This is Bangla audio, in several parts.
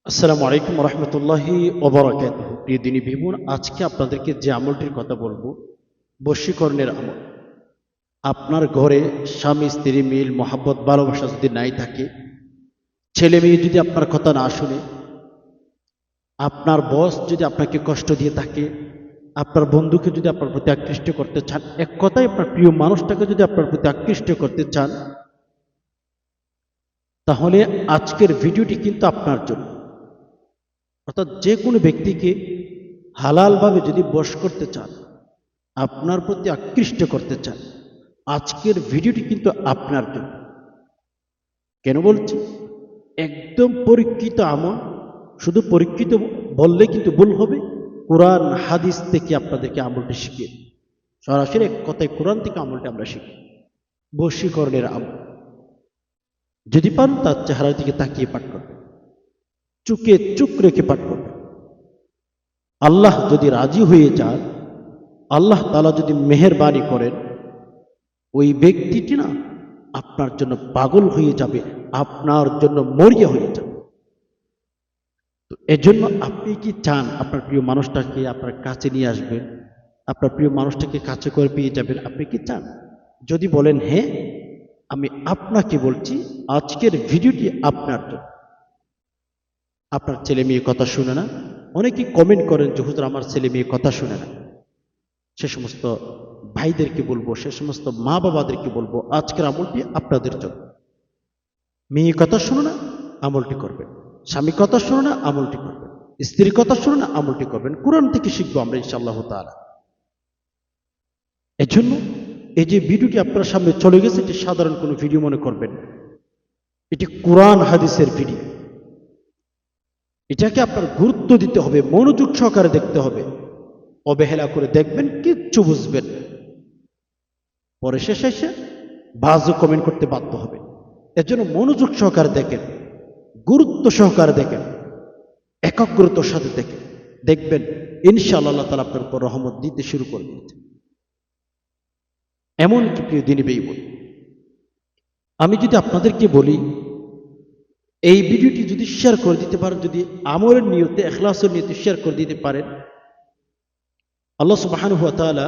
আসসালামু আলাইকুম রহমতুল্লাহি ওবরাকাতুহু। প্রিয় দিনী ভীমন, আজকে আপনাদেরকে যে আমলটির কথা বলবো, বশীকরণের আমল। আপনার ঘরে স্বামী স্ত্রী মিল মহাব্বত ভালোবাসা যদি নাই থাকে, ছেলে মেয়ে যদি আপনার কথা না শুনে, আপনার বস যদি আপনাকে কষ্ট দিয়ে থাকে, আপনার বন্ধুকে যদি আপনার প্রতি আকৃষ্ট করতে চান, এক কথায় আপনার প্রিয় মানুষটাকে যদি আপনার প্রতি আকৃষ্ট করতে চান, তাহলে আজকের ভিডিওটি কিন্তু আপনার জন্য। অর্থাৎ যে কোনো ব্যক্তিকে হালালভাবে যদি বশ করতে চান, আপনার প্রতি আকৃষ্ট করতে চান, আজকের ভিডিওটি কিন্তু আপনার জন্য। কেন বলছি? একদম পরীক্ষিত আমল। শুধু পরীক্ষিত বললে কিন্তু ভুল হবে। কোরআন হাদিস থেকে আপনাদেরকে আমলটি শিখিয়ে, সরাসরি এক কথায় কোরআন থেকে আমলটি আমরা শিখি। বশীকরণের আমল যদি পান, তার চেহারার দিকে তাকিয়ে পাঠ করবেন, চুকে চুক রেখে পাঠ করবেন। আল্লাহ যদি রাজি হয়ে যান, আল্লাহ তাআলা যদি মেহেরবানি করেন, ওই ব্যক্তিটি না আপনার জন্য পাগল হয়ে যাবে, আপনার জন্য মরিয়া হয়ে যাবে। তো এজন্য আপনি কি চান আপনার প্রিয় মানুষটাকে আপনার কাছে নিয়ে আসবেন, আপনার প্রিয় মানুষটাকে কাছে করে পেয়ে যাবেন? আপনি কি চান? যদি বলেন হ্যাঁ, আমি আপনাকে বলছি আজকের ভিডিওটি আপনার জন্য। আপনার ছেলে মেয়ে কথা শুনে না, অনেকেই কমেন্ট করেন যে হুজুর আমার ছেলে মেয়ে কথা শুনে না। সে সমস্ত ভাইদেরকে বলবো, সে সমস্ত মা বাবাদেরকে বলবো, আজকের আমলটি আপনাদের জন্য। মেয়ে কথা শুনো না, আমলটি করবেন। স্বামী কথা শুনো না, আমলটি করবেন। স্ত্রীর কথা শুনো না, আমলটি করবেন। কোরআন থেকে শিখবো আমরা ইনশাআল্লাহ তাআলা। এজন্য এই যে ভিডিওটি আপনার সামনে চলে গেছে, এটি সাধারণ কোনো ভিডিও মনে করবেন না। এটি কোরআন হাদিসের ভিডিও। এটাকে আপনার গুরুত্ব দিতে হবে, মনোযোগ সহকারে দেখতে হবে। অবহেলা করে দেখবেন, কিচ্ছু বুঝবেন না। পরে শেষে এসে বাজে কমেন্ট করতে বাধ্য হবে। এর জন্য মনোযোগ সহকারে দেখেন, গুরুত্ব সহকারে দেখেন, একাগ্রতার সাথে দেখেন। দেখবেন ইনশাআল্লাহ আল্লাহ তাআলা আপনার উপর রহমত দিতে শুরু করে দিয়েছে। এমনকি প্রিয় দিনী ভাই বোন, আমি যদি আপনাদেরকে বলি, এই ভিডিওটি যদি শেয়ার করে দিতে পারেন, যদি আমলের নিয়তে ইখলাসের নিয়তে শেয়ার করে দিতে পারেন, আল্লাহ সুবহানাহু ওয়া তাআলা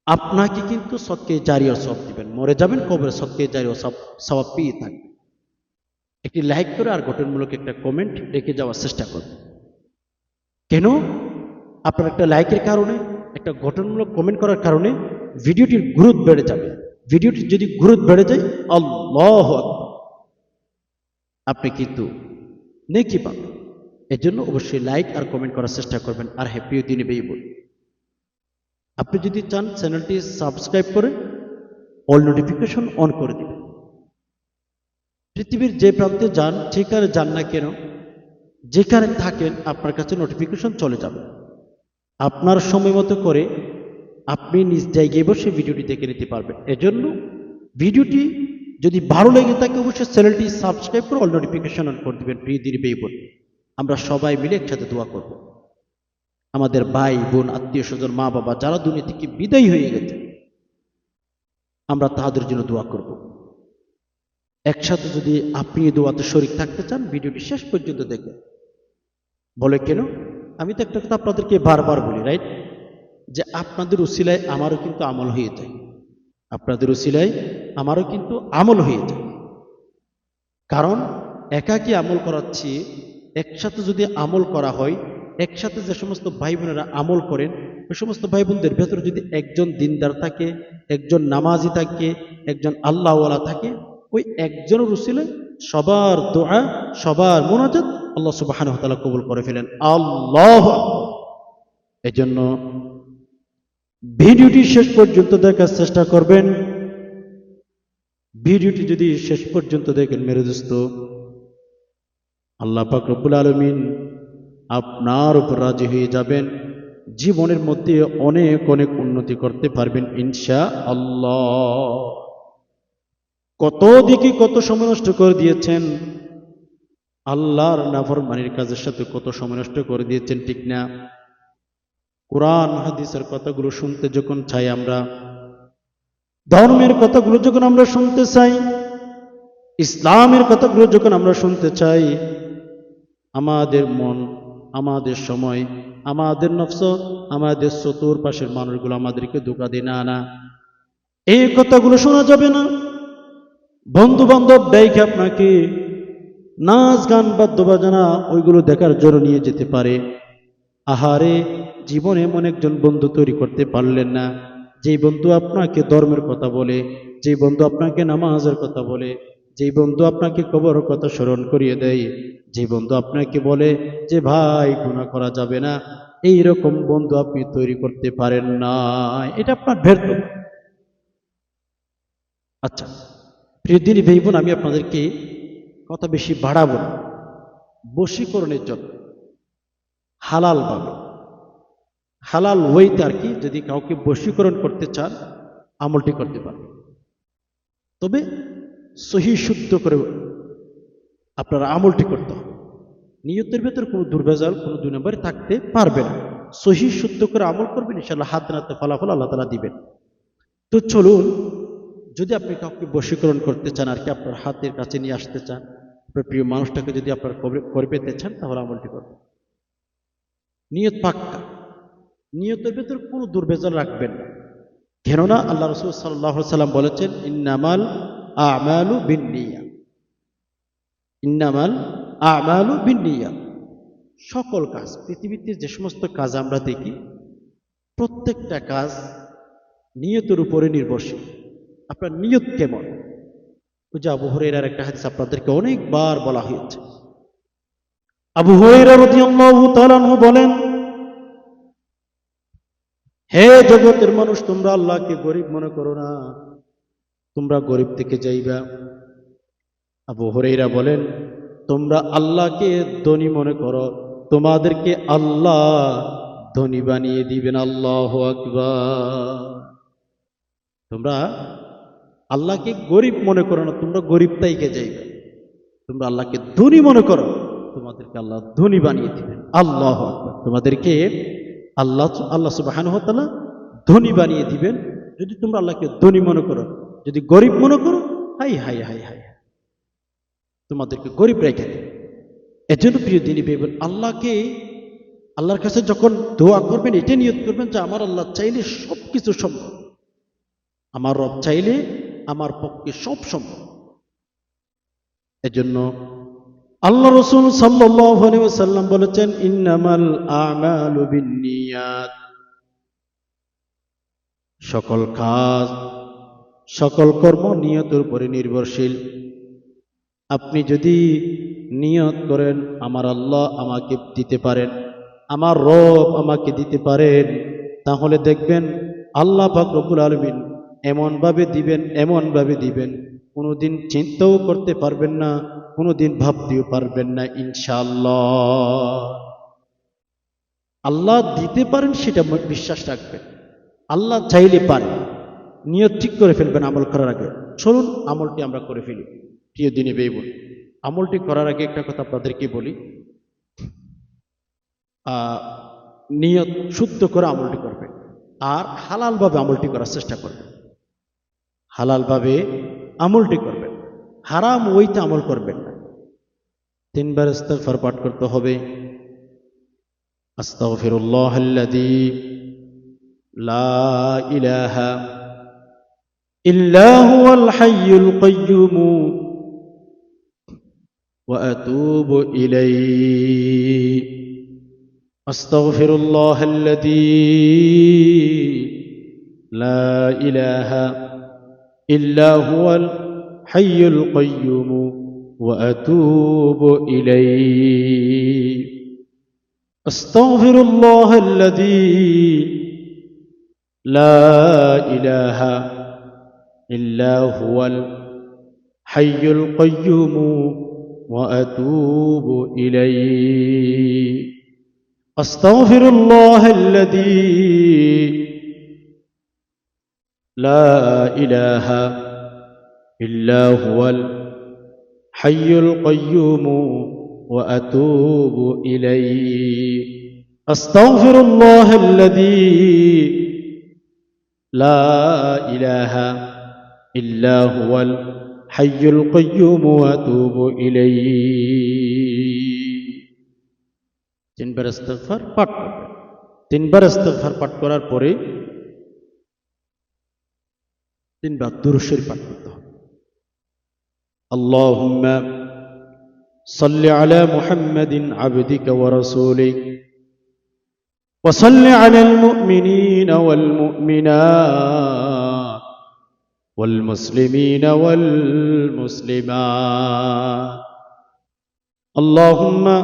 আপনাকে কিন্তু সদকায়ে জারিয়ার সওয়াব দিবেন। মরে যাবেন, কবরে সদকায়ে জারিয়ার সওয়াব পেয়ে থাকবেন। একটি লাইক করে আর গঠনমূলক একটা কমেন্ট রেখে যাওয়ার চেষ্টা করবেন। কেন? আপনার একটা লাইকের কারণে, একটা গঠনমূলক কমেন্ট করার কারণে ভিডিওটির গুরুত্ব বেড়ে যাবে। ভিডিওটির যদি গুরুত্ব বেড়ে যায়, আল্লাহু আকবার, আপনি কিন্তু নেকি পাবেন। এজন্য অবশ্যই লাইক আর কমেন্ট করার চেষ্টা করবেন। আর হ্যাঁ প্রিয় দিনী ভাই বোন, আপনি যদি চান চ্যানেলটি সাবস্ক্রাইব করে অল নোটিফিকেশন অন করে দিবেন। পৃথিবীর যে প্রান্তে যান, যেখানে যান না কেন, যেখানে থাকেন, আপনার কাছে নোটিফিকেশন চলে যাবে। আপনার সময় মতো করে আপনি নিজ জায়গায় বসে ভিডিওটি দেখে নিতে পারবেন। এজন্য ভিডিওটি যদি ভালো লেগে থাকে, অবশ্যই চ্যানেলটি সাবস্ক্রাইব করে অল নোটিফিকেশন অন করে দিবেন। প্রিয় দিনী ভাই বোন, আমরা সবাই মিলে একসাথে দোয়া করব। আমাদের ভাই বোন, আত্মীয় স্বজন, মা বাবা যারা দুনিয়া থেকে বিদায় হয়ে গেছে, আমরা তাদের জন্য দোয়া করব। একসাথে যদি আপনি এই দোয়াতে শরীক থাকতে চান, ভিডিওটি শেষ পর্যন্ত দেখবেন। বলে কেন? আমি তো একটা কথা আপনাদেরকে বারবার বলি, রাইট, যে আপনাদের উসিলায় আমারও কিন্তু আমল হয়ে যায়। আপনাদের উসিলায় আমারও কিন্তু আমল হয়ে যায়। কারণ একাকী আমল করাচ্ছি, একসাথে যদি আমল করা হয়, একসাথে যে সমস্ত ভাই বোনেরা আমল করেন, ওই সমস্ত ভাই বোনদের ভেতরে যদি একজন দিনদার থাকে, একজন নামাজি থাকে, একজন আল্লাহওয়ালা থাকে, ওই একজনের উসিলায় সবার দোয়া, সবার মোনাজাত আল্লাহ সুবহানাহু ওয়া তাআলা কবুল করে ফেলেন। আল্লাহু আকবার। এজন্য ভিডিওটি শেষ পর্যন্ত দেখার চেষ্টা করবেন। ভিডিওটি যদি শেষ পর্যন্ত দেখেন মেরে দোস্ত, আল্লাহ পাক রব্বুল আলামিন আপনার উপর রাজি হয়ে যাবেন। জীবনের মধ্যে অনেক অনেক উন্নতি করতে পারবেন ইনশাআল্লাহ। কত দিকে কত সময় নষ্ট করে দিয়েছেন, আল্লাহর নাফরমানির কাজের সাথে কত সময় নষ্ট করে দিয়েছেন, ঠিক না? কোরআন হাদিসের কথাগুলো শুনতে যখন চাই, আমরা ধর্মের কথাগুলো যখন আমরা শুনতে চাই, ইসলামের কথাগুলো যখন আমরা শুনতে চাই, আমাদের মন, আমাদের সময়, আমাদের নফস, আমাদের চতুর্পাশের মানুষগুলো আমাদেরকে ধোঁকা দিয়ে না, এই কথাগুলো শোনা যাবে না। বন্ধু বান্ধব দেখে আপনাকে নাচ গান বাদ্য বাজনা ওইগুলো দেখার জন্য নিয়ে যেতে পারে। আহারে, জীবনে এমন একজন বন্ধু তৈরি করতে পারলেন না, যেই বন্ধু আপনাকে ধর্মের কথা বলে, যেই বন্ধু আপনাকে নামাজের কথা বলে, যেই বন্ধু আপনাকে কবরের কথা স্মরণ করিয়ে দেয়, যে বন্ধু আপনাকে বলে যে ভাই গুনাহ করা যাবে না, এই রকম বন্ধু আপনি তৈরি করতে পারেন না। এটা আপনার ব্যর্থ। আচ্ছা প্রিয় দিনী ভাই বোন, আমি আপনাদেরকে কথা বেশি বাড়াবো না। বশীকরণের জন্য হালাল ভাবে, হালাল ওয়েতে আর কি, যদি কাউকে বশীকরণ করতে চান আমলটি করতে পারেন। তবে সহি শুদ্ধ করে আপনারা আমলটি করতে হবে। নিয়তের ভেতর কোনো দুর্ভেজাল, কোনো দুই নম্বরে থাকতে পারবে না। সহি শুদ্ধ করে আমল করবেন, ইনশাআল্লাহ হাত নাতে ফলাফল আল্লাহ তাআলা দিবেন। তো চলুন, যদি আপনি কাউকে বশীকরণ করতে চান আর কি, আপনার হাতের কাছে নিয়ে আসতে চান, আপনার প্রিয় মানুষটাকে যদি আপনার করে পেতে চান, তাহলে আমলটি করবেন। নিয়ত পাক্কা, নিয়তের ভেতর কোনো দুর্ভেজাল রাখবেন না। কেননা আল্লাহ রাসূল সাল্লাল্লাহু আলাইহি সাল্লাম বলেছেন, ইন্নামাল আমালু বিন্নিয়াত, ইন্নামাল আমালু বিন্নিয়াত। সকল কাজ, পৃথিবীতে যে সমস্ত কাজ আমরা দেখি, প্রত্যেকটা কাজ নিয়তের উপরে নির্ভরশীল। আপনার নিয়ত কেমন? ওই যে আবু হুরায়রার একটা হাদিস আপনাদেরকে অনেকবার বলা হয়েছে। আবু হুরায়রা রাদিয়াল্লাহু তাআলা আনহু বলেন, হে জগতের মানুষ, তোমরা আল্লাহকে গরিব মনে করো না, তোমরা গরিব থেকে যাইবা। আবু হুরায়রা বলেন, তোমরা আল্লাহকে ধনী মনে করো, তোমাদেরকে আল্লাহ ধনী বানিয়ে দিবেন। আল্লাহু আকবার। তোমরা আল্লাহকে গরিব মনে করো না, তোমরা গরিব তাইকে যাইবে। তোমরা আল্লাহকে ধনী মনে করো, তোমাদেরকে আল্লাহ ধনী বানিয়ে দিবেন। আল্লাহু আকবার। তোমাদেরকে আল্লাহ সুবহানাহু ওয়া তাআলা ধনী বানিয়ে দিবেন যদি তোমরা আল্লাহকে ধনী মনে করো। যদি গরিব মনে করো, হাই হাই হাই হাই, তোমাদেরকে গরিব রেখে দেবে। এজন্য প্রিয় দিনী ভাই বোন, আল্লাহর কাছে যখন দোয়া করবেন, এটা নিয়ত করবেন যে আমার আল্লাহ চাইলে সবকিছু সম্ভব, আমার রব চাইলে আমার পক্ষে সব সম্ভব। এজন্য আল্লাহ রাসূল সাল্লাল্লাহু আলাইহি ওয়াসাল্লাম বলেছেন, ইন্নামাল আমালু বিন্নিয়াত। সকল কাজ, সকল কর্ম নিয়তের উপরে নির্ভরশীল। আপনি যদি নিয়ত করেন আমার আল্লাহ আমাকে দিতে পারেন, আমার রব আমাকে দিতে পারেন, তাহলে দেখবেন আল্লাহ পাক রব্বুল আলামিন এমনভাবে দিবেন, এমনভাবে দিবেন, কোনোদিন চিন্তাও করতে পারবেন না, কোনোদিন ভাবতেও পারবেন না। ইনশাআল্লাহ আল্লাহ দিতে পারেন, সেটা বিশ্বাস রাখবেন। আল্লাহ চাইলে পারে। নিয়ত ঠিক করে ফেলবেন আমল করার আগে। চলুন আমলটি আমরা করে ফেলি। প্রিয় দিনী ভাই বোন, আমলটি করার আগে একটা কথা আপনাদেরকে বলি, নিয়ত শুদ্ধ করে আমলটি করবেন, আর হালালভাবে আমলটি করার চেষ্টা করবেন। হালালভাবে আমলটি করবেন, হারাম ওইতে আমল করবেন না। 3 বার ইস্তিগফার পাঠ করতে হবে। আস্তাগফিরুল্লাহাল্লাযী লা ইলাহা ইল্লা হুয়াল হাইয়ুল কাইয়্যুম ওয়া আতুবু ইলাইহি। আস্তাগফিরুল্লাহাল্লাযী লা ইলাহা ইল্লা হুয়াল হাইয়ুল কাইয়্যুম ওয়া আতুবু ইলাইহি। আস্তাগফিরুল্লাহাল্লাযী লা ইলাহা ইল্লা হুয়াল হাইয়ুল কাইয়্যুম ওয়া আতুবু ইলাইহি। আস্তাগফিরুল্লাহাল্লাযী লা ইলাহা ইল্লা হুয়াল হাইয়ুল কাইয়্যুম ওয়া আতুবু ইলাইহি। আস্তাগফিরুল্লাহাল্লাযী লা ইলাহা ইল্লা হুয়াল হাইয়ুল কাইয়্যুম ওয়া আতুবু ইলাইহি। তিনবার ইস্তিগফার পাঠ করবেন। তিনবার ইস্তিগফার পাঠ করার পরে তিনবার দুরূদ শরীফ পাঠ করতে হবে। আল্লাহুম্মা সাল্লি আলা মুহাম্মাদিন আবদিকা ওয়া রাসূলিক ওয়া সাল্লি আলাল মুমিনিনা ওয়াল মুমিনাত ওয়াল মুসলিমিনা ওয়াল মুসলিমাত। আল্লাহুম্মা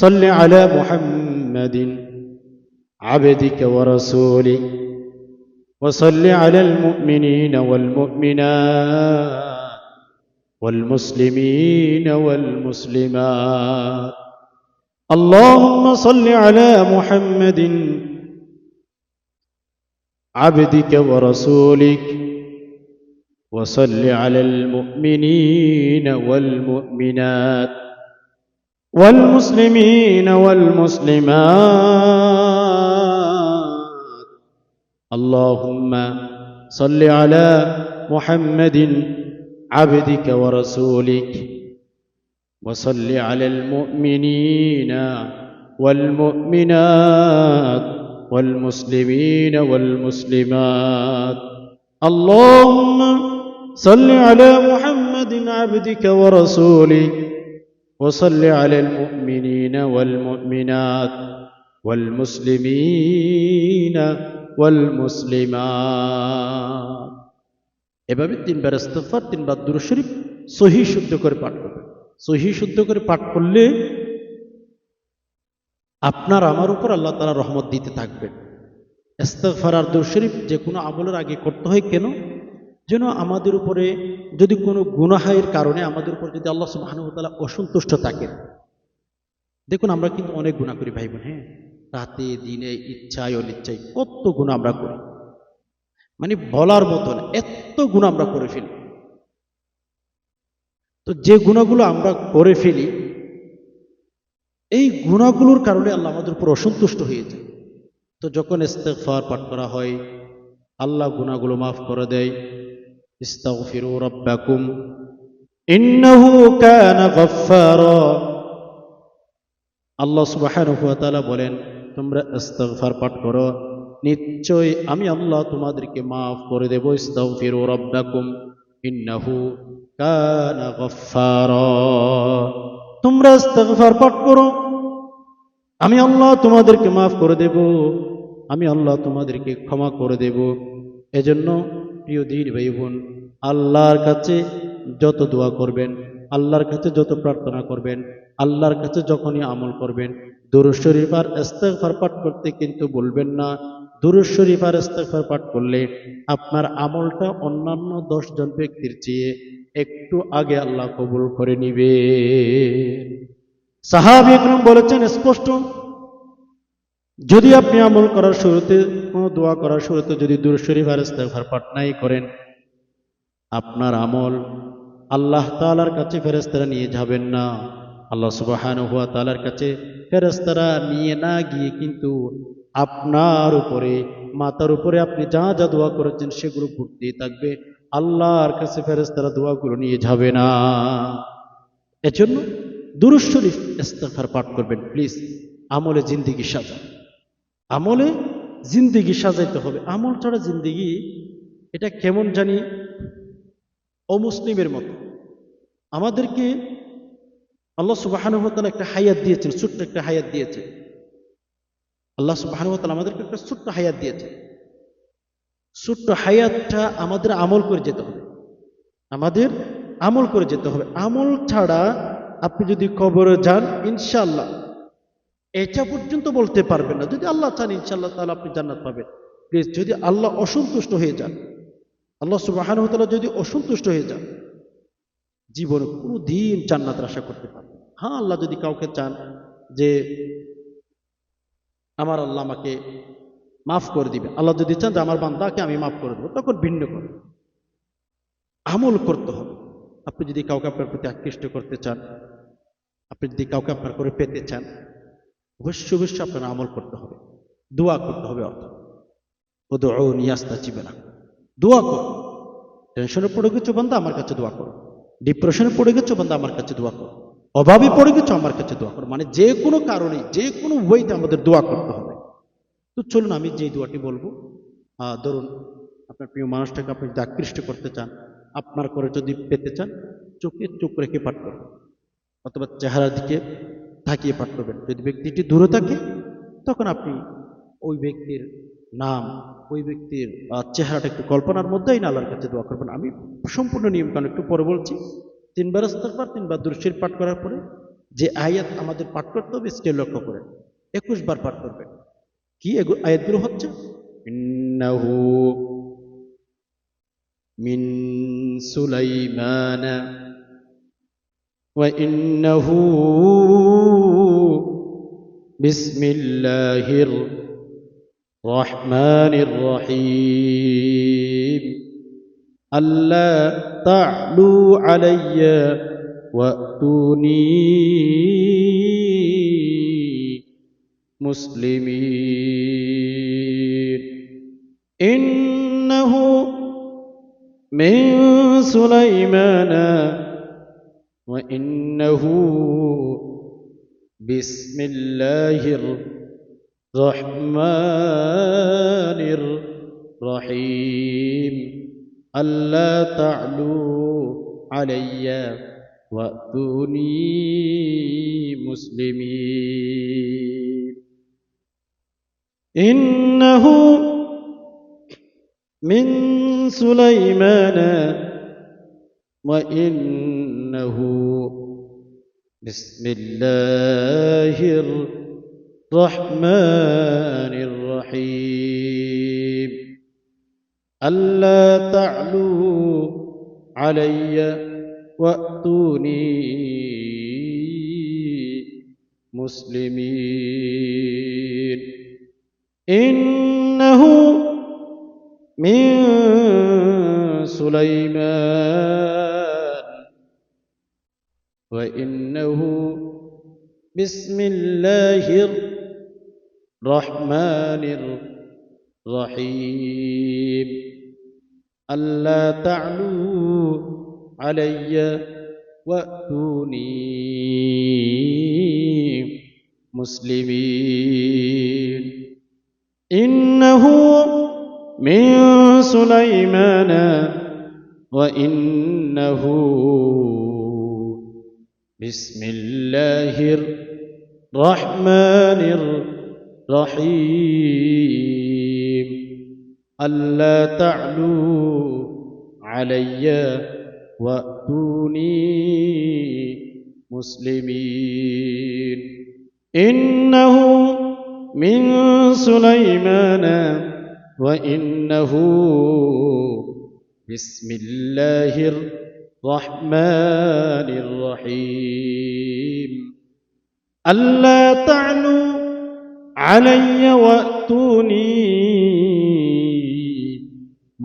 সাল্লি আলা মুহাম্মাদিন আবদিকা ওয়া রাসূলিক وصل على المؤمنين والمؤمنات والمسلمين والمسلمات. اللهم صل على محمد عبدك ورسولك وصل على المؤمنين والمؤمنات والمسلمين والمسلمات. اللهم صل على محمد عبدك ورسولك وصل على المؤمنين والمؤمنات والمسلمين والمسلمات. اللهم صل على محمد عبدك ورسولك وصل على المؤمنين والمؤمنات والمسلمين والمسلمات. এভাবে তিনবার ইস্তিগফার, তিনবার দুরূদ শরীফ সহি শুদ্ধ করে পাঠ করবেন। সহি শুদ্ধ করে পাঠ করলে আপনার আমার উপর আল্লাহ তাআলা রহমত দিতে থাকবেন। ইস্তিগফার আর দুরূদ শরীফ যে কোনো আমলের আগে করতে হয় কেন? যেন আমাদের উপরে যদি কোনো গুনাহের কারণে আমাদের উপর যদি আল্লাহ সুবহানাহু ওয়া তাআলা অসন্তুষ্ট থাকেন। দেখুন আমরা কিন্তু অনেক গুনাহ করি ভাই বোন, হ্যাঁ, রাতে দিনে ইচ্ছায় অনিচ্ছায় কত গুনাহ আমরা করি, মানে বলার মতন এত গুনাহ আমরা করে ফেলি। তো যে গুনাহগুলো আমরা করে ফেলি, এই গুনাহগুলোর কারণে আল্লাহ আমাদের উপর অসন্তুষ্ট হয়ে যায়। তো যখন ইস্তিগফার পাঠ করা হয় আল্লাহ গুনাহগুলো মাফ করে দেয়। ইস্তাগফিরু রাব্বাকুম ইন্নাহু কানা গাফফারা। আল্লাহ সুবহানাহু ওয়া তাআলা বলেন তোমরা ইস্তিগফার পাঠ করো, নিশ্চয় আমি আল্লাহ তোমাদেরকে মাফ করে দেব। ইস্তাগফিরু রাব্বাকুম ইন্নাহু কানা গাফফারা। তোমরা ইস্তিগফার পাঠ করো, আমি আল্লাহ তোমাদেরকে মাফ করে দেব, আমি আল্লাহ তোমাদেরকে ক্ষমা করে দেব। এজন্য প্রিয় দিন ভাই বোন, আল্লাহর কাছে যত দোয়া করবেন, আল্লাহর কাছে যত প্রার্থনা করবেন, আল্লাহর কাছে যখনই আমল করবেন, দুরূদ শরীফ আর ইস্তিগফার পাঠ করতে কিন্তু বলবেন না। দুরূদ শরীফ আর ইস্তিগফার পাঠ করলে আপনার আমলটা অন্যান্য 10 জন ব্যক্তির চেয়ে একটু আগে আল্লাহ কবুল করে নিবে। সাহাবী একরাম বলেছেন স্পষ্ট, যদি আপনি আমল করার শুরুতে, কোনো দোয়া করার শুরুতে যদি দুরূদ শরীফ আর ইস্তিগফার পাঠ নাই করেন, আপনার আমল আল্লাহ তাআলার কাছে ফেরেশতারা নিয়ে যাবেন না। আল্লাহ সুবহানাহু ওয়া তাআলার কাছে ফেরেশতারা নিয়ে না গিয়ে কিন্তু আপনার উপরে, মাথার উপরে আপনি যা যা দোয়া করেছেন সেগুলো ঘুরতেই থাকবে। আল্লাহর কাছে ফেরেশতারা দোয়াগুলো নিয়ে যাবে না। এজন্য দুরূদ শরীফ ইস্তিগফার পাঠ করবেন প্লিজ। আমলে জিন্দেগি সাজান, আমলে জিন্দেগি সাজাইতে হবে। আমল ছাড়া জিন্দেগি এটা কেমন জানি অমুসলিমের মতো। আমাদেরকে আল্লাহ সুবহানাহু ওয়া তাআলা একটা হায়াত দিয়েছেন, ছোট্ট একটা হায়াত দিয়েছেন। আল্লাহ সুবহানাহু ওয়া তাআলা আমাদেরকে একটা ছোট্ট হায়াত দিয়েছেন। ছোট্ট হায়াতটা আমাদের আমল করে যেতে হবে, আমাদের আমল করে যেতে হবে। আমল ছাড়া আপনি যদি কবরে যান ইনশাআল্লাহ এটা পর্যন্ত বলতে পারবেন না। যদি আল্লাহ চান ইনশাআল্লাহ তাআলা আপনি জান্নাত পাবেন। প্লিজ, যদি আল্লাহ অসন্তুষ্ট হয়ে যান, আল্লাহ সুবহানাহু ওয়া তাআলা যদি অসন্তুষ্ট হয়ে যান, জীবনে কোনো দিন জান্নাতের আশা করতে পারবেন। হ্যাঁ, আল্লাহ যদি কাউকে চান যে আমার আল্লাহ আমাকে মাফ করে দিবে, আল্লাহ যদি চান যে আমার বান্দাকে আমি মাফ করে দেবো, তখন ভিন্ন করে আমল করতে হবে। আপনি যদি কাউকে আপনার প্রতি আকৃষ্ট করতে চান, আপনি যদি কাউকে আপনার করে পেতে চান, অবশ্যই অবশ্যই আপনার আমল করতে হবে, দোয়া করতে হবে। অর্থ উদউনি আস্তাজিব লাকুম, দোয়া করো। টেনশনে পড়ে গেছো বান্দা আমার কাছে দোয়া করো, ডিপ্রেশনে পড়ে গেছো বান্দা আমার কাছে দোয়া করো। অভাবে পড়ে গেছো, আমার কাছে দোয়া করো। মানে যে কোনো কারণে, যে কোনো ওয়েতে আমাদের দোয়া করতে হবে। তো চলুন আমি যে দোয়াটি বলবো, ধরুন আপনার প্রিয় মানুষটাকে আপনি যদি আকৃষ্ট করতে চান, আপনার করে যদি পেতে চান, চোখে চোখ রেখে পাঠ করবেন, অথবা চেহারার দিকে তাকিয়ে পাঠ করবেন। যদি ব্যক্তিটি দূরে থাকে, তখন আপনি ওই ব্যক্তির নাম, ওই ব্যক্তির চেহারাটা একটু কল্পনার মধ্যেই না আল্লাহর কাছে দোয়া করবেন। আমি সম্পূর্ণ নিয়ম কানুন একটু পরে বলছি। 3 বার ইস্তিগফার, 3 বার দুরূদ শরীফ পাঠ করার পরে যে আয়াত আমাদের পাঠ করতে হবে সেটা লক্ষ্য করে 21 বার পাঠ করবেন। কি আয়াতগুলো হচ্ছে? ইন্নাহু মিন সুলাইমানা ওয়া ইন্নাহু বিসমিল্লাহির রহমানির রহিম আল্লা তা'লু আলাইয়া ওয়াতুনি মুসলিমিন। ইন্নাহু মিন সুলাইমানা ওয়া ইন্নাহু বিসমিল্লাহির রহমানির রহিম আল্লা তা'লু আলাইয়া ওয়াতুনি মুসলিমিন। ইন্নাহু মিন সুলাইমানা ওয়া ইন্নাহু বিসমিল্লাহির রহমানির রহিম আল্লা তা'লু আলাইয়া ওয়াতুনি মুসলিমিন। ইন্নাহু মিন সুলাইমান ওয়া ইন্নাহু বিসমিল্লাহির রহমানির রহিম আল্লা তা'লু আলাইয়া ওয়াতুনি মুসলিমিন। ইন্নাহু মিন সুলাইমানা ওয়া ইন্নাহু বিসমিল্লাহির রহমানির রহিম আল্লা তা'লু আলাইয়া ওয়াতুনি মুসলিমিন। ইন্নাহু মিন সুলাইমানা ওয়া ইন্নাহু বিসমিল্লাহির রহমানির রহিম আল্লা তা'লু আলাইয়া ওয়াতুনি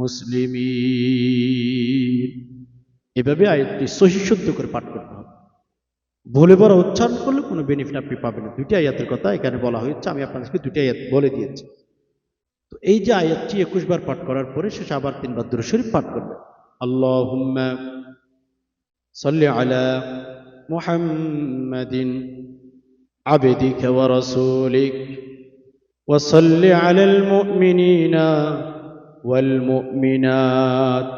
মুসলিমিন। এভাবে আয়াতটি সহিহ শুদ্ধ করে পাঠ করতে হবে। ভুলে পড়া উচ্চারণ করলে কোনো বেনিফিট আপনি পাবেন না। 2টি আয়াতের কথা এখানে বলা হয়েছে, আমি আপনাদেরকে 2টি আয়াত বলে দিয়েছি। তো এই যে আয়াতটি 21 বার পাঠ করার পরে শেষে আবার 3 বার দুরূদ শরীফ পাঠ করবেন। আল্লাহুম্মা সাল্লি আলা মুহাম্মাদিন আবদিকা ওয়া রাসূলিক ওয়া সাল্লি আলাল মুমিনিনা ওয়াল মুমিনাত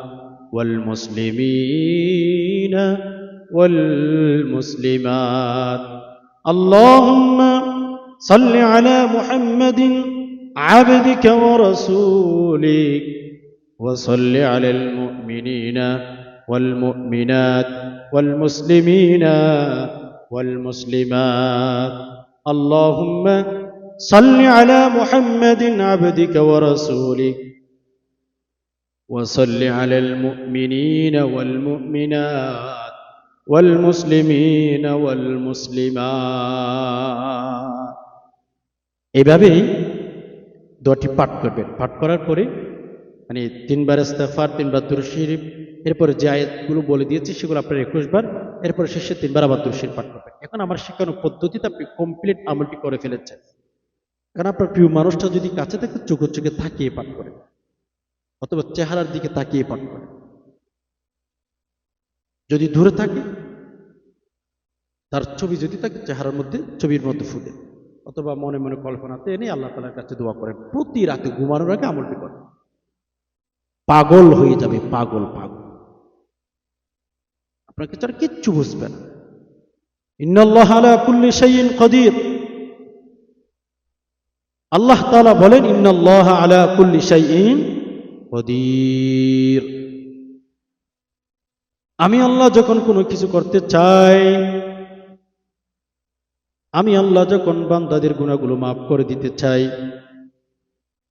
ওয়াল মুসলিমিনা ওয়াল মুসলিমাত। আল্লাহুম্মা সাল্লি আলা মুহাম্মাদিন আবদিকা ওয়া রাসূলিক ওয়া সাল্লি আলাল মুমিনিনা ওয়াল মুমিনাত ওয়াল মুসলিমিনা ওয়াল মুসলিমাত। আল্লাহুম্মা সাল্লি আলা মুহাম্মাদিন আবদিকা ওয়া রাসূলিক ওয়া সাল্লি আলাল মুমিনিনা ওয়াল মুমিনাত ওয়াল মুসলিমিনা ওয়াল মুসলিমাত। এভাবেই দোয়াটি পাঠ করবেন। পাঠ করার পরে মানে 3 বার ইস্তিগফার, 3 বার দুরূদ শরীফ, এরপরে যে আয়াতগুলো বলে দিয়েছি সেগুলো আপনার 21 বার, এরপরে শেষে 3 বার আবার দুরূদ শরীফ পাঠ করবেন। এখন আমার শেখানো পদ্ধতিতে আপনি কমপ্লিট আমলটি করে ফেলেছেন। কারণ আপনার প্রিয় মানুষটা যদি কাছে থাকে চোখে চোখে তাকিয়ে পাঠ করেন, অথবা চেহারার দিকে তাকিয়ে পাঠ করেন। যদি দূরে থাকে তার ছবি যদি তাকে চেহারার মধ্যে ছবির মধ্যে ফুটে, অথবা মনে মনে কল্পনাতে এনে আল্লাহ তাআলার কাছে দোয়া করেন, প্রতি রাতে ঘুমানোর আগে আমলটি করেন, পাগল হয়ে যাবে, পাগল পাগল। আপনাকে তার কিচ্ছু বুঝবে না। ইন্নাল্লাহা আলা কুল্লি শাইইন কাদির, আল্লাহ তাআলা বলেন ইন্নাল্লাহা আলা কুল্লি শাইইন কাদির। আমি আল্লাহ যখন কোনো কিছু করতে চাই, আমি আল্লাহ যখন বান্দাদের গুনাহগুলো মাফ করে দিতে চাই,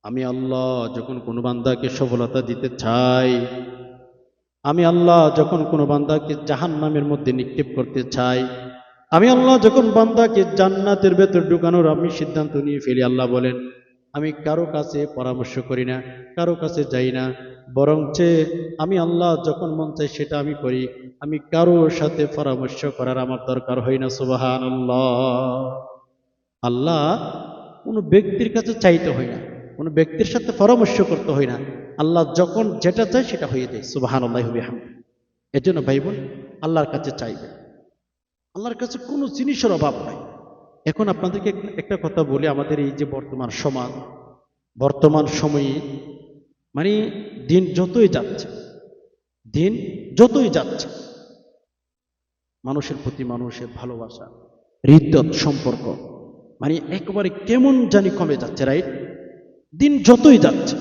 আমি আল্লাহ যখন কোনো বান্দাকে সফলতা দিতে চাই, আমি আল্লাহ যখন কোনো বান্দাকে জাহান্নামের মধ্যে নিক্ষেপ করতে চাই, আমি আল্লাহ যখন বান্দাকে জান্নাতের ভেতর ঢুকানোর আমি সিদ্ধান্ত নিয়ে ফেলি, আল্লাহ বলেন আমি কারো কাছে পরামর্শ করি না, কারো কাছে যাই না, বরঞ্চ আমি আল্লাহ যখন মন চাই সেটা আমি করি, আমি কারোর সাথে পরামর্শ করার আমার দরকার হয় না। সুবহানাল্লাহ। আল্লাহ কোনো ব্যক্তির কাছে চাইতে হয় না, কোনো ব্যক্তির সাথে পরামর্শ করতে হয় না, আল্লাহ যখন যেটা চায় সেটা হয়ে যায়। সুবহানাল্লাহি ওয়া বিহামদিহি। এজন্য ভাই বোন, আল্লাহর কাছে চাইবে, আল্লাহর কাছে কোনো জিনিসের অভাব নাই। এখন আপনাদেরকে একটা কথা বলি, আমাদের এই যে বর্তমান সমাজ, বর্তমান সময়ে মানে দিন যতই যাচ্ছে, দিন যতই যাচ্ছে, মানুষের প্রতি মানুষের ভালোবাসা, হৃদ্যত সম্পর্ক মানে একেবারে কেমন জানি কমে যাচ্ছে, রাইট? দিন যতই যাচ্ছে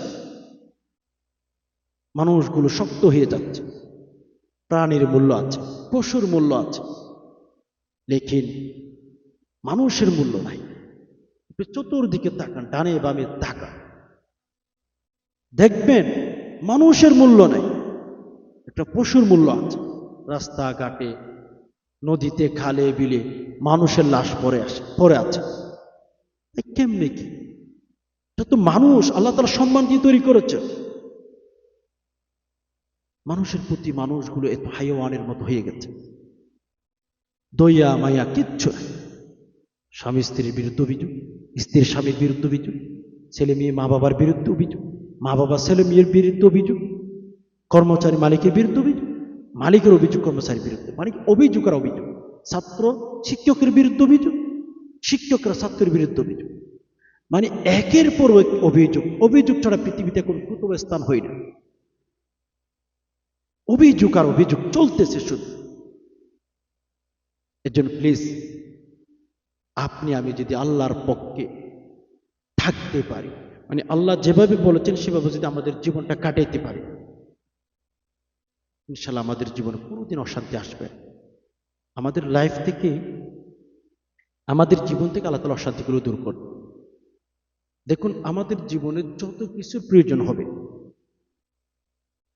মানুষগুলো শক্ত হয়ে যাচ্ছে। প্রাণীর মূল্য আছে, পশুর মূল্য আছে, লেকিন মানুষের মূল্য নাই। চতুর্দিকে তাকান, ডানে বামে তাকান, দেখবেন মানুষের মূল্য নাই, একটা পশুর মূল্য আছে। রাস্তাঘাটে, নদীতে, খালে বিলে মানুষের লাশ পড়ে আছে। কেমনে কি? এটা তো মানুষ, আল্লাহ তাআলা সম্মান দিয়ে তৈরি করেছে। মানুষের প্রতি মানুষগুলো এত হাইওয়ানের মতো হয়ে গেছে, দয়া মায়া কিচ্ছু নাই। স্বামী স্ত্রীর বিরুদ্ধে অভিযোগ, স্ত্রীর স্বামীর বিরুদ্ধে অভিযোগ, ছেলে মেয়ে মা বাবার বিরুদ্ধে অভিযোগ, মা বাবা ছেলে মেয়ের বিরুদ্ধে অভিযোগ, কর্মচারী মালিকের বিরুদ্ধে অভিযোগ, মালিকের অভিযোগ কর্মচারীর বিরুদ্ধে, মানে অভিযোগ আর অভিযোগ। ছাত্র শিক্ষকের বিরুদ্ধে অভিযোগ, শিক্ষকরা ছাত্রের বিরুদ্ধে অভিযোগ, মানে একের পর এক অভিযোগ। অভিযোগ ছাড়া পৃথিবীতে কোনো কুতুব স্থান হয় না, অভিযোগ আর অভিযোগ চলতেছে শুধু। এর জন্য প্লিজ, আপনি আমি যদি আল্লাহর পক্ষে থাকতে পারি, মানে আল্লাহ যেভাবে বলেছেন সেভাবে যদি আমাদের জীবনটা কাটাইতে পারি, ইনশাল্লাহ আমাদের জীবনে কোনোদিন অশান্তি আসবে না। আমাদের লাইফ থেকে, আমাদের জীবন থেকে আল্লাহ তাআলা অশান্তিগুলো দূর করবে। দেখুন, আমাদের জীবনে যত কিছুর প্রয়োজন হবে,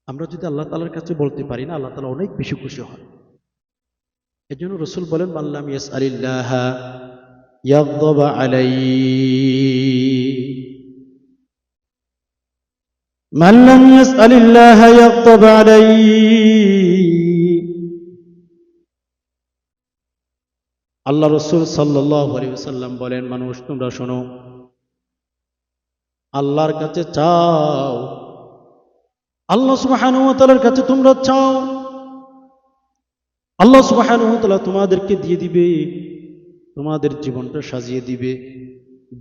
আমরা যদি আল্লাহ তাআলার কাছে বলতে পারি না, আল্লাহ তাআলা অনেক বেশি খুশি হয়। এই জন্য রাসূল বলেন মাল্লাম ইয়াসআলিল্লাহ ইয়াগদাব আলাইহি, মাল্লাম ইয়াসআলিল্লাহ ইয়াগদাব আলাইহি। আল্লাহ রাসূল সাল্লাল্লাহু আলাইহি ওয়াসাল্লাম বলেন, মানুষ তোমরা শোনো, আল্লাহর কাছে চাও, আল্লাহ সুবহানাহু ওয়া তাআলার কাছে তোমরা চাও, আল্লাহ সুবহানাহু ওয়া তাআলা তোমাদেরকে দিয়ে দিবে, তোমাদের জীবনটা সাজিয়ে দিবে।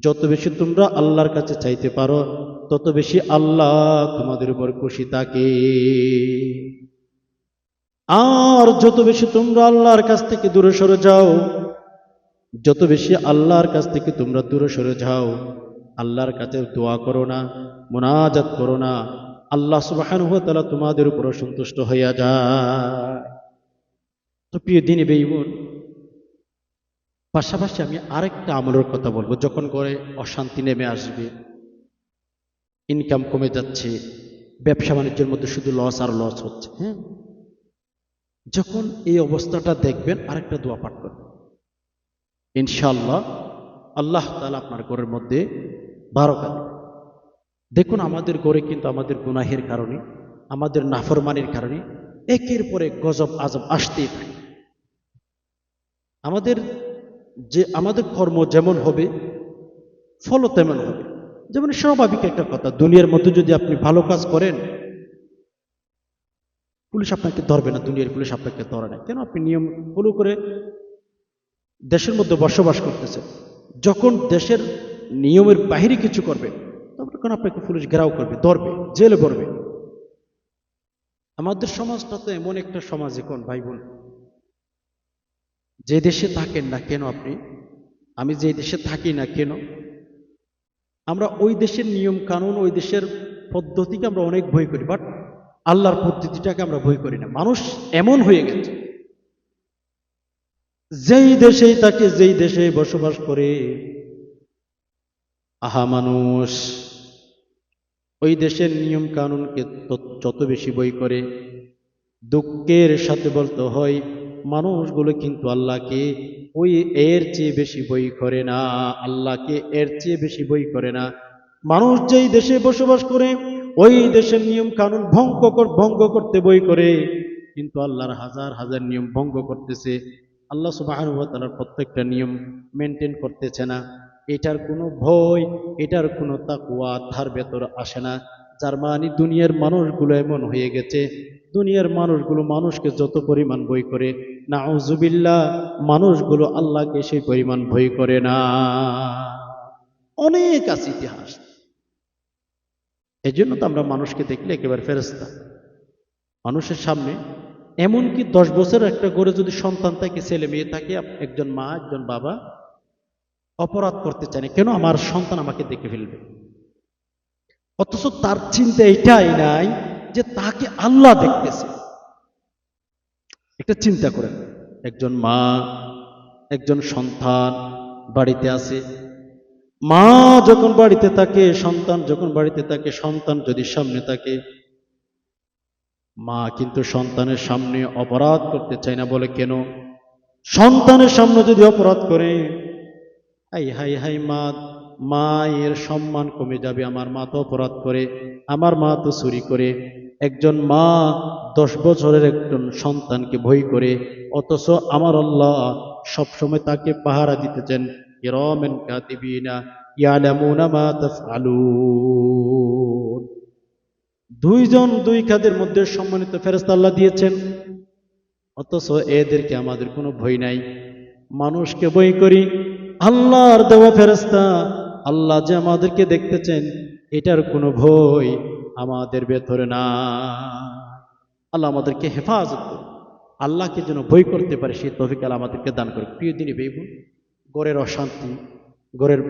যত বেশি তোমরা আল্লাহর কাছে চাইতে পারো, তত বেশি আল্লাহ তোমাদের উপর খুশি থাকে। আর যত বেশি তোমরা আল্লাহর কাছ থেকে দূরে সরে যাও, যত বেশি আল্লাহর কাছ থেকে তোমরা দূরে সরে যাও, আল্লাহর কাছে দোয়া করো না, মুনাজাত করো না, আল্লাহ সুবহানাহু ওয়া তাআলা তোমাদের উপর সন্তুষ্ট হইয়া যায়। তো প্রিয় দিনী ভাই বোন, পাশাপাশি আমি আরেকটা আমলের কথা বলবো। যখন করে অশান্তি নেমে আসবে, ইনকাম কমে যাচ্ছে, ব্যবসা বাণিজ্যের মধ্যে শুধু লস আর লস হচ্ছে, হ্যাঁ, যখন এই অবস্থাটা দেখবেন, আরেকটা দোয়া পাঠ করবেন, ইনশাআল্লাহ আল্লাহ তাআলা আপনার ঘরের মধ্যে বারাকা দিবেন। দেখুন, আমাদের ঘরে কিন্তু আমাদের গুনাহের কারণে, আমাদের নাফরমানির কারণে একের পর এক গজব আজব আসতেই থাকে। আমাদের কর্ম যেমন হবে, ফলও তেমন হবে। যেমন স্বাভাবিক একটা কথা, দুনিয়ার মধ্যে যদি আপনি ভালো কাজ করেন, পুলিশ আপনাকে ধরবে না, দুনিয়ার পুলিশ আপনাকে ধরে না। কেন? আপনি নিয়ম ফলো করে দেশের মধ্যে বসবাস করতেছে, যখন দেশের নিয়মের বাহিরে কিছু করবে তখন আপনাকে পুলিশ ঘেরাও করবে, ধরবে, জেলে ভরবে। আমাদের সমাজটা তো এমন একটা সমাজ এখন ভাই বোন, যে দেশে থাকেন না কেন আপনি, আমি যে দেশে থাকি না কেন, আমরা ওই দেশের নিয়ম কানুন, ওই দেশের পদ্ধতিকে আমরা অনেক ভয় করি, বাট আল্লাহর পদ্ধতিটাকে আমরা ভয় করি না। মানুষ এমন হয়ে গেছে, যেই দেশেই থাকে, যেই দেশে বসবাস করে, আহা মানুষ ওই দেশের নিয়ম কানুনকে যত বেশি বই করে, দুঃখের সাথে বলতে হয় মানুষগুলো কিন্তু আল্লাহকে ওই এর চেয়ে বেশি বই করে না, আল্লাহকে এর চেয়ে বেশি বই করে না। মানুষ যেই দেশে বসবাস করে ওই দেশের নিয়ম কানুন ভঙ্গ করতে বই করে, কিন্তু আল্লাহর হাজার হাজার নিয়ম ভঙ্গ করতেছে। আল্লাহ সুবহানাহু ওয়া তাআলার প্রত্যেকটা নিয়ম মেনটেন করতেছে না। এটার কোনো ভয়, এটার কোনো তাকওয়া তার ভেতর আসে না। যার মানে দুনিয়ার মানুষগুলো এমন হয়ে গেছে, দুনিয়ার মানুষগুলো মানুষকে যত পরিমাণ ভয় করে, নাউজুবিল্লাহ, মানুষগুলো আল্লাহকে সেই পরিমাণ ভয় করে না। অনেক আছে ইতিহাস। এই জন্য তো আমরা মানুষকে দেখলে একেবারে ফেরেশতা মানুষের সামনে। এমনকি 10 বছর একটা করে যদি সন্তান থাকে, ছেলে মেয়ে থাকে, একজন মা একজন বাবা অপরাধ করতে চায় না, কেন আমার সন্তান আমাকে দেখে ফেলবে। অথচ তার চিন্তা এটাই নাই যে তাকে আল্লাহ দেখতেছে। একটা চিন্তা করেন, একজন মা একজন সন্তান বাড়িতে আছে, মা যখন বাড়িতে থাকে, সন্তান যখন বাড়িতে থাকে, সন্তান যদি সামনে থাকে, মা কিন্তু সন্তানের সামনে অপরাধ করতে চায় না। বলে কেন? সন্তানের সামনে যদি অপরাধ করে, হাই হাই হাই, মায়ের সম্মান কমে যাবে। আমার মা তো অপরাধ করে, আমার মা তো চুরি করে। একজন মা 10 বছরের একজন সন্তানকে ভয় করে, অথচ আমার আল্লাহ সবসময় তাকে পাহারা দিতেছেন। কিরামান কাতিবিনা ইয়ালামুনা মা তাফআলুন। দুইজন দুই কাঁধের মধ্যে সম্মানিত ফেরেশতা আল্লাহ দিয়েছেন, অথচ এদেরকে আমাদের কোনো ভয় নাই। মানুষকে ভয় করি, আল্লাহর দেওয়া ফেরেশতা আল্লাহ যে আমাদেরকে দেখতেছেন, এটার কোনো ভয় আমাদের ভেতরে না। আল্লাহ আমাদেরকে হেফাজত করুন, আল্লাহকে যেন ভয় করতে পারে সেই তৌফিক আল্লাহ আমাদেরকে দান করে। প্রিয় দিনী ভাই বোন, ঘরের অশান্তি, ঘরের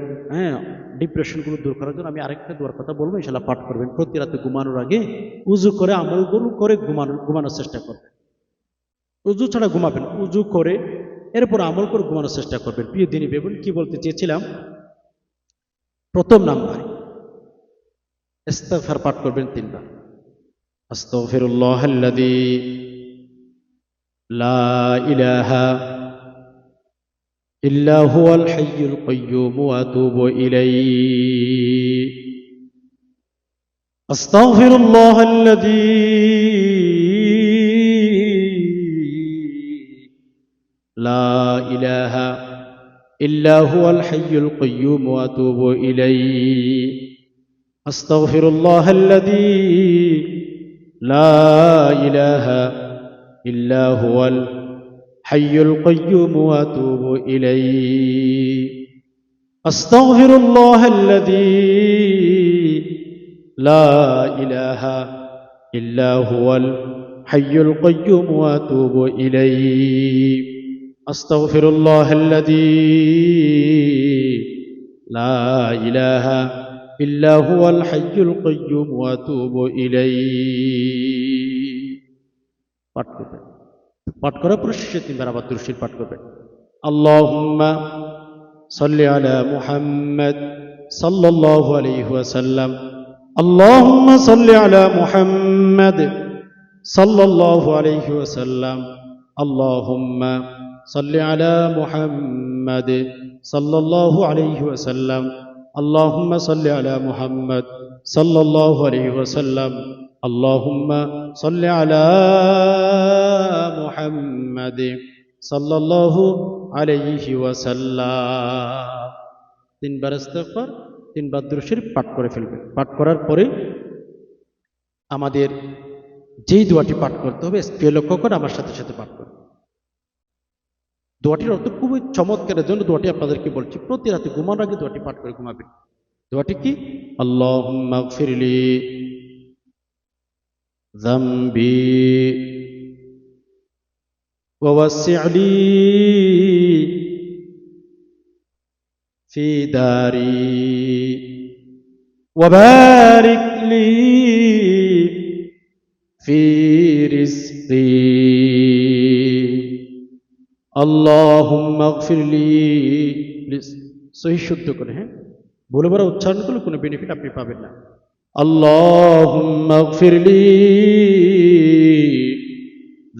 ডিপ্রেশনগুলো দূর করার জন্য আমি আরেকটা দোয়ার কথা বলবো, ইনশাআল্লাহ পাঠ করবেন। প্রতি রাতে ঘুমানোর আগে উজু করে আমলগুলো করে ঘুমানোর চেষ্টা করবেন। উজু ছাড়া ঘুমাবেন, উজু করে এরপর আমল করে ঘুমানোর চেষ্টা করবেন। প্রিয় দিনী ভাই বোন, কি বলতে চেয়েছিলাম, প্রথম নাম্বারে ইস্তিগফার পাঠ করবেন 3 বার। আস্তাগফিরুল্লাহাল্লাযী লা ইলাহা ইল্লা হুয়াল হাইয়ুল কাইয়্যুম ওয়া আতুবু ইলাইহি। আস্তাগফিরুল্লাহাল্লাযী লা ইলাহা ইল্লা হুয়াল হাইয়ুল কাইয়্যুম ওয়া আতুবু ইলাইহি। আস্তাগফিরুল্লাহাল্লাযী লা ইলাহা ইল্লা হুয়াল হাইয়ুল কাইয়্যুম ওয়া আতুবু ইলাইহি। আস্তাগফিরুল্লাহাল্লাযী লা ইলাহা ইল্লা হুয়াল হাইয়ুল কাইয়্যুম ওয়া আতুবু ইলাইহি। আস্তাগফিরুল্লাহাল্লাযী লা ইলাহা ইল্লা হুয়াল হাইয়ুল কাইয়্যুম ওয়া আতুবু ইলাইহি। পাঠ করবেন। পাঠ করার পর শেষে 3 বার আবার দুরূদ শরীফ পাঠ করবেন। আল্লাহুম্মা সাল্লি আলা মুহাম্মাদ সাল্লাল্লাহু আলাইহি ওয়াসাল্লাম। আল্লাহুম্মা সাল্লি আলা মুহাম্মাদ সাল্লাল্লাহু আলাইহি ওয়াসাল্লাম। আল্লাহুম্মা সাল্লি আলা মুহাম্মাদ সাল্লাল্লাহু আলাইহি ওয়াসাল্লাম। আল্লাহুম্মা সাল্লি আলা মুহাম্মাদ সাল্লাল্লাহু আলাইহি ওয়াসাল্লাম। আল্লাহুম্মা সাল্লি আলা মুহাম্মাদ সাল্লাল্লাহু আলাইহি ওয়াসাল্লাম। 3 বার ইস্তিগফার, 3 বার দুরূদ শরীফ পাঠ করে ফেলবেন। পাঠ করার পরে আমাদের যেই দোয়াটি পাঠ করতে হবে স্পেল লক্ষ্য করে আমার সাথে সাথে পাঠ করবেন। দোয়াটির অর্থ খুবই চমৎকারের জন্য দোয়াটি আপনাদেরকে বলছি, প্রতি রাতে ঘুমানোর আগে দোয়াটি পাঠ করে ঘুমাবেন। দোয়াটি কি? আল্লাহুম্মা গফিরলি যামবি ওয়া ওয়াসসি'লি ফি দারি ওয়া বারিক লি ফি রিজকি আল্লাহুম্মা গফিরলি। প্লিজ সহি শুদ্ধ করে, হ্যাঁ, বলে বলা উচ্চারণ করলে কোনো বেনিফিট আপনি পাবেন না। আল্লাহুম্মা গফিরলি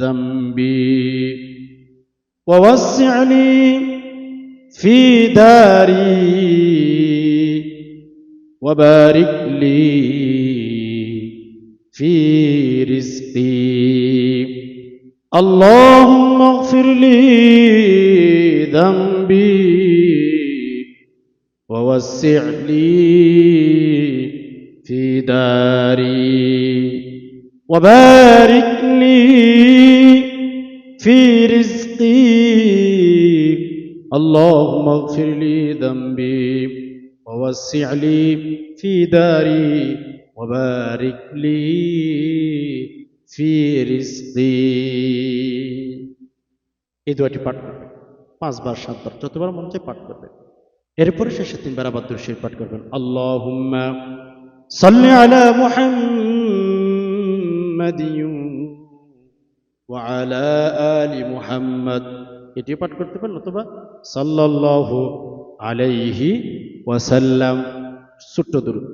যামবি ওয়া ওয়াসসি'লি ফি দারি ওয়া বারিক লি ফি রিজকি আল্লাহুম্মা গফিরলি যামবি ووسع لي في داري وبارك لي في رزقي اللهم اغفر لي ذنبي ووسع لي في داري وبارك لي في رزقي। এই দোয়াটি পাঠ করবেন 5 বার 7 বার যতবার মন চায় পাঠ করবেন। এরপরে শেষে 3 বার আবার দুরূদ শরীফ পাঠ করবেন। আল্লাহুম্মা সাল্লি আলা মুহাম্মাদিন ওয়া আলা আলি মুহাম্মাদ, এটি পাঠ করতে পারেন, অথবা সাল্লাল্লাহু আলাইহি ওয়াসাল্লাম, ছোট্ট দুরূদ।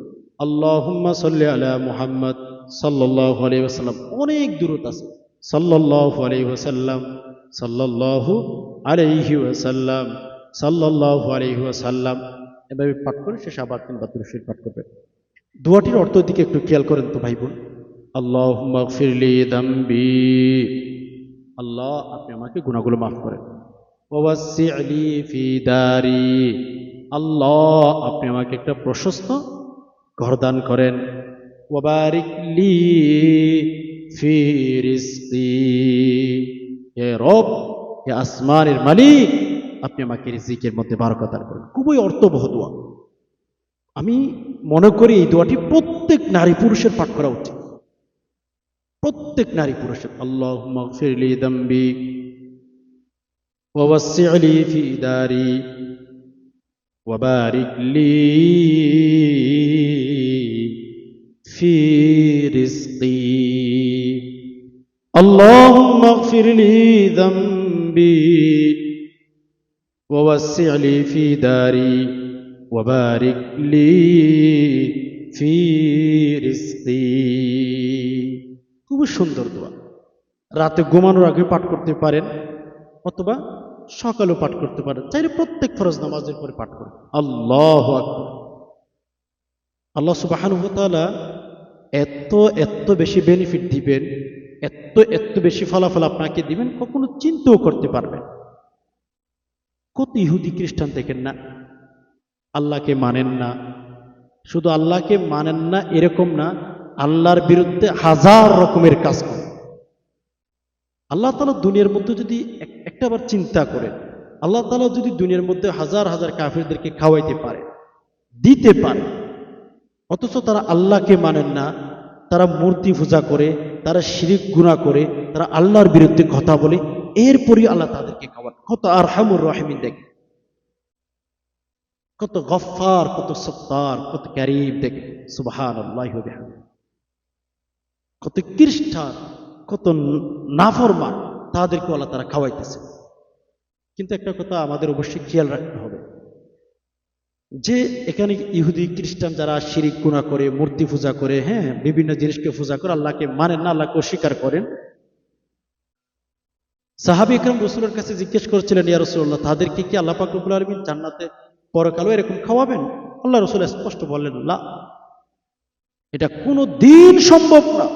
আল্লাহুম্মা সাল্লি আলা মুহাম্মাদ সাল্লাল্লাহু আলাইহি ওয়াসাল্লাম, অনেক দুরূদ আছে, সাল্লাল্লাহু আলাইহি ওয়াসাল্লাম, সাল্লাল্লাহু আলাইহি ওয়াসাল্লাম, সাল্লাল্লাহু আলাইহি ওয়াসাল্লাম, এভাবে পাঠ করে শেষে আবার 3 বার দুরূদ শরীফ পাঠ করবেন। দোয়াটির অর্থের দিকে একটু খেয়াল করেন তো ভাই বোন। আল্লাহুম্মা গফিরলি যামবি, আল্লাহ আপনি আমাকে গুনাহগুলো মাফ করেন। ওয়া ওয়াসসি'লি ফি দারি, আল্লাহ আপনি আমাকে একটা প্রশস্ত ঘর দান করেন। ওয়া বারিক লি ফি রিজকি, হে রব, হে আসমানের মালিক, আপনি আমাকে রিজিকের মধ্যে বারাকাত দান করেন। খুবই অর্থবহ দোয়া। আমি মনে করি এই দোয়াটি প্রত্যেক নারী পুরুষের পাঠ করা উচিত, প্রত্যেক নারী পুরুষের। আল্লাহুম্মা গফিরলি যামবি ওয়া ওয়াসসি'লি ফি দারি ওয়া বারিক লি ফি রিজকি আল্লাহুম্মা গফিরলি যামবি ووسع لي في داري وبارك لي في رزقي। খুব সুন্দর দোয়া, রাতে ঘুমানোর আগে পাঠ করতে পারেন অথবা সকালেও পাঠ করতে পারেন, চাইলে প্রত্যেক ফরজ নামাজের পরে পাঠ করুন। আল্লাহু আকবার। আল্লাহ সুবহানাহু ওয়া তাআলা এত এত বেশি বেনিফিট দিবেন, এত এত বেশি ফলাফল আপনাকে দিবেন, কখনো চিন্তাও করতে পারবেন। কত ইহুদি খ্রিস্টান দেখেন না, আল্লাহকে মানেন না, শুধু আল্লাহকে মানেন না এরকম না, আল্লাহর বিরুদ্ধে হাজার রকমের কাজ করে। আল্লাহ তাআলা দুনিয়ার মধ্যে যদি একটাবার চিন্তা করেন, আল্লাহ তাআলা যদি দুনিয়ার মধ্যে হাজার হাজার কাফিরদেরকে খাওয়াইতে পারে, দিতে পারে, অথচ তারা আল্লাহকে মানেন না, তারা মূর্তি পূজা করে, তারা শিরিক গুনাহ করে, তারা আল্লাহর বিরুদ্ধে কথা বলে, এরপরই আল্লাহ তাদেরকে খাওয়ান। কত আরহামুর রাহিমিন দেখে, কত গফফার, কত সত্তার, কত কারীম দেখে, সুবহানাল্লাহি ওয়া বিহামদিহি। কত খ্রিস্টান, কত নাফরমান, তাদেরকে আল্লাহ তারা খাওয়াইতেছে। কিন্তু একটা কথা আমাদের অবশ্যই খেয়াল রাখতে হবে যে এখানে ইহুদি খ্রিস্টান যারা শিরিক গুনাহ করে, মূর্তি পূজা করে, হ্যাঁ, বিভিন্ন জিনিসকে পূজা করে, আল্লাহকে মানেন না, আল্লাহকে অস্বীকার করেন। সাহাবী ইকরাম রাসূলের কাছে জিজ্ঞেস করেছিলেন, ইয়া রাসূলুল্লাহ, তাদেরকে কি আল্লাহ পাক রব্বুল আলামিন জান্নাতে পরকালে এরকম খাওয়াবেন? আল্লাহ রাসূল স্পষ্ট বললেন, লা, এটা কোনো দিন সম্ভব না।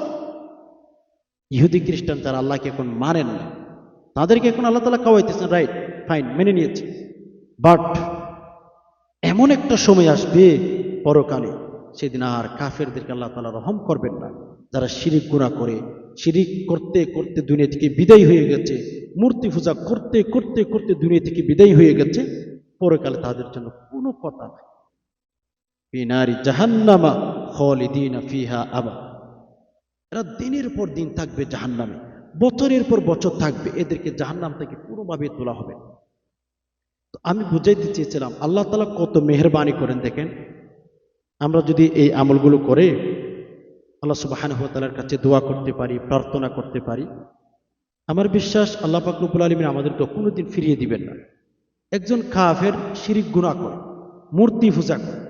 ইহুদি খ্রিস্টান যারা আল্লাহকে এখন মানেন না, তাদেরকে এখন আল্লাহ তাআলা খাওয়াইতেছেন, রাইট, ফাইন, মেনে নিয়েছি। বাট এমন একটা সময় আসবে পরকালে, সেদিন আর কাফেরদেরকে আল্লাহ তাআলা রহম করবেন না, যারা শিরিক গুনাহ করে, শিরিক করতে করতে দুনিয়া থেকে বিদায় হয়ে গেছে, মূর্তি পূজা করতে করতে করতে দুনিয়া থেকে বিদায় হয়ে গেছে, পরকালে তাদের জন্য কোনো কথা নাই। ফিনারি জাহান্নামা খালিদিনা ফিহা আবাদ, এরা দিনের পর দিন থাকবে জাহান্নামে, বছরের পর বছর থাকবে, এদেরকে জাহান্নাম থেকে পুরোভাবে তোলা হবে। তো আমি বুঝাইতে চেয়েছিলাম আল্লাহ তাআলা কত মেহেরবানি করেন দেখেন। আমরা যদি এই আমলগুলো করে আল্লাহ সুবহানাহু ওয়া তাআলার কাছে দোয়া করতে পারি, প্রার্থনা করতে পারি, আমার বিশ্বাস আল্লাহ পাক রব্বুল আলামিন আমাদেরকে কোনোদিন ফিরিয়ে দিবেন না। একজন কাফের শিরিক গুনাহ করে, মূর্তি পূজা করে,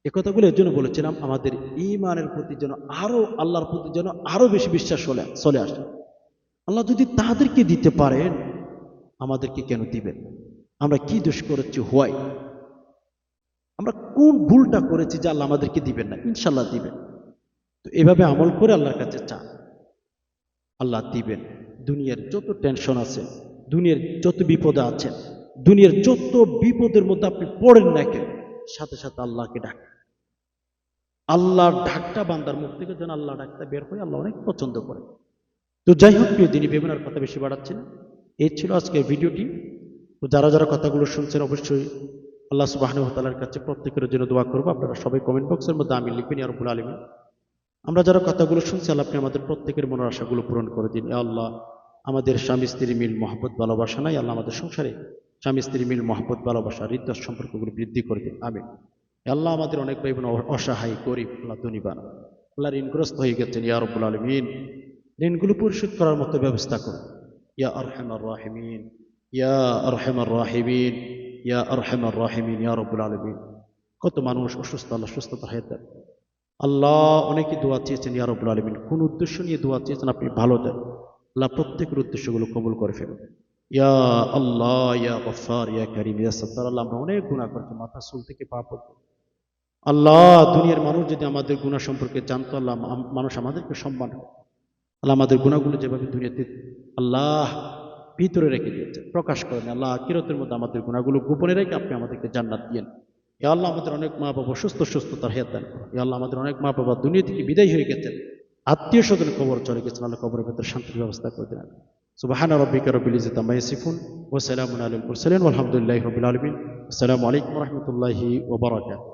এ কথাগুলো এর জন্য বলেছিলাম আমাদের ঈমানের প্রতি যেন আরো, আল্লাহর প্রতি যেন আরো বেশি বিশ্বাস চলে আসে। আল্লাহ যদি তাদেরকে দিতে পারেন, আমাদেরকে কেন দিবেন? আমরা কি দোষ করেছি? হোয়াই আমরা কোন ভুলটা করেছি যে আল্লাহ আমাদেরকে দিবেন না? ইনশাল্লাহ দিবেন। তো এভাবে আমল করে আল্লাহর কাছে চান, আল্লাহ দিবেন। দুনিয়ার যত টেনশন আছে, দুনিয়ার যত বিপদে আছেন, দুনিয়ার যত বিপদের মধ্যে আপনি পড়েন না কেন, সাথে সাথে আল্লাহকে ডাক। আল্লাহর ডাকটা বান্দার মুখ থেকে যেন আল্লাহ ডাকটা বের হয়, আল্লাহ অনেক পছন্দ করে। তো যাই হোক, প্রিয় দিনী বেগুনার কথা বেশি বাড়াচ্ছেন, এই ছিল আজকের ভিডিওটি। তো যারা যারা কথাগুলো শুনছেন অবশ্যই আল্লাহ সুবহানাহু ওয়া তাআলার কাছে প্রত্যেকের জন্য দোয়া করবো। আপনারা সবাই কমেন্ট বক্সের মধ্যে আমিন লিখবেন, ইয়া রাব্বুল আলামিন। আমরা যারা কথাগুলো শুনছি, আল্লাহ আপনি আমাদের প্রত্যেকের মনের আশাগুলো পূরণ করে দিন। ইয়া আল্লাহ, আমাদের স্বামী স্ত্রী মিল মহব্বত ভালোবাসা নাই, আল্লাহ আমাদের সংসারে স্বামী স্ত্রী মিল মহব্বত ভালোবাসা, হৃদয় সম্পর্কগুলো বৃদ্ধি করে দিন, আমিন। ইয়া আল্লাহ, আমাদের অনেক ভাই বোন অসহায়, গরিব, আল্লাহ ধনীবান, আল্লাহ ঋণগ্রস্ত হয়ে গেছেন, ইয়া রাব্বুল আলামিন, ঋণগুলো পরিশোধ করার মতো ব্যবস্থা করুন, ইয়া আরহামার রাহিমিন, ইয়া আরহামার রাহিমিন, ইয়া আরহামার রাহিমিন, ইয়া রাব্বুল আলামিন। কত মানুষ অসুস্থ, আল্লাহ সুস্থতা হায়াত দেন। আল্লাহ, অনেকে দোয়া চেয়েছেন, ইয়া রাব্বুল আলামিন, কোন উদ্দেশ্য নিয়ে দোয়া চেয়েছেন আপনি ভালো দেন, আল্লাহ প্রত্যেকের উদ্দেশ্যগুলো কবুল করে ফেলুন, ইয়া আল্লাহ, ইয়া গফফার, ইয়া কারীম, ইয়া সাত্তার। আল্লাহ, আমরা অনেক গুনাহ করছি, মাথা চুল থেকে পা পর্যন্ত। আল্লাহ, দুনিয়ার মানুষ যদি আমাদের গুনাহ সম্পর্কে জানতো, আল্লাহ, মানুষ আমাদেরকে সম্মান করে। আল্লাহ, আমাদের গুনাহগুলো যেভাবে দুনিয়াতে আল্লাহ ভিতরে রেখে দিয়েছে, প্রকাশ করেন, আল্লাহ আখিরাতের মধ্যে আমাদের গুনাহগুলো গোপনে রেখে আপনি আমাদেরকে জান্নাত দিয়েন। ইয়া আল্লাহ, আমাদের অনেক মা বাবা সুস্থতার হায়াত দান করুন। ইয়া আল্লাহ, আমাদের অনেক মা বাবা দুনিয়া থেকে বিদায় হয়ে গেছেন, আত্মীয় স্বজন কবর চলে গেছেন, আল্লাহ কবরের ভেতর শান্তির ব্যবস্থা করে দেন। সুবহানা রাব্বিকা রাব্বিল ইজ্জাতি আম্মা ইয়াসিফুন ওয়া সালামুন আলাল মুরসালিন ওয়ালহামদুলিল্লাহি রাব্বিল আলামিন। আসসালামু আলাইকুম ওয়া রাহমাতুল্লাহি ওয়া বারাকাতুহু।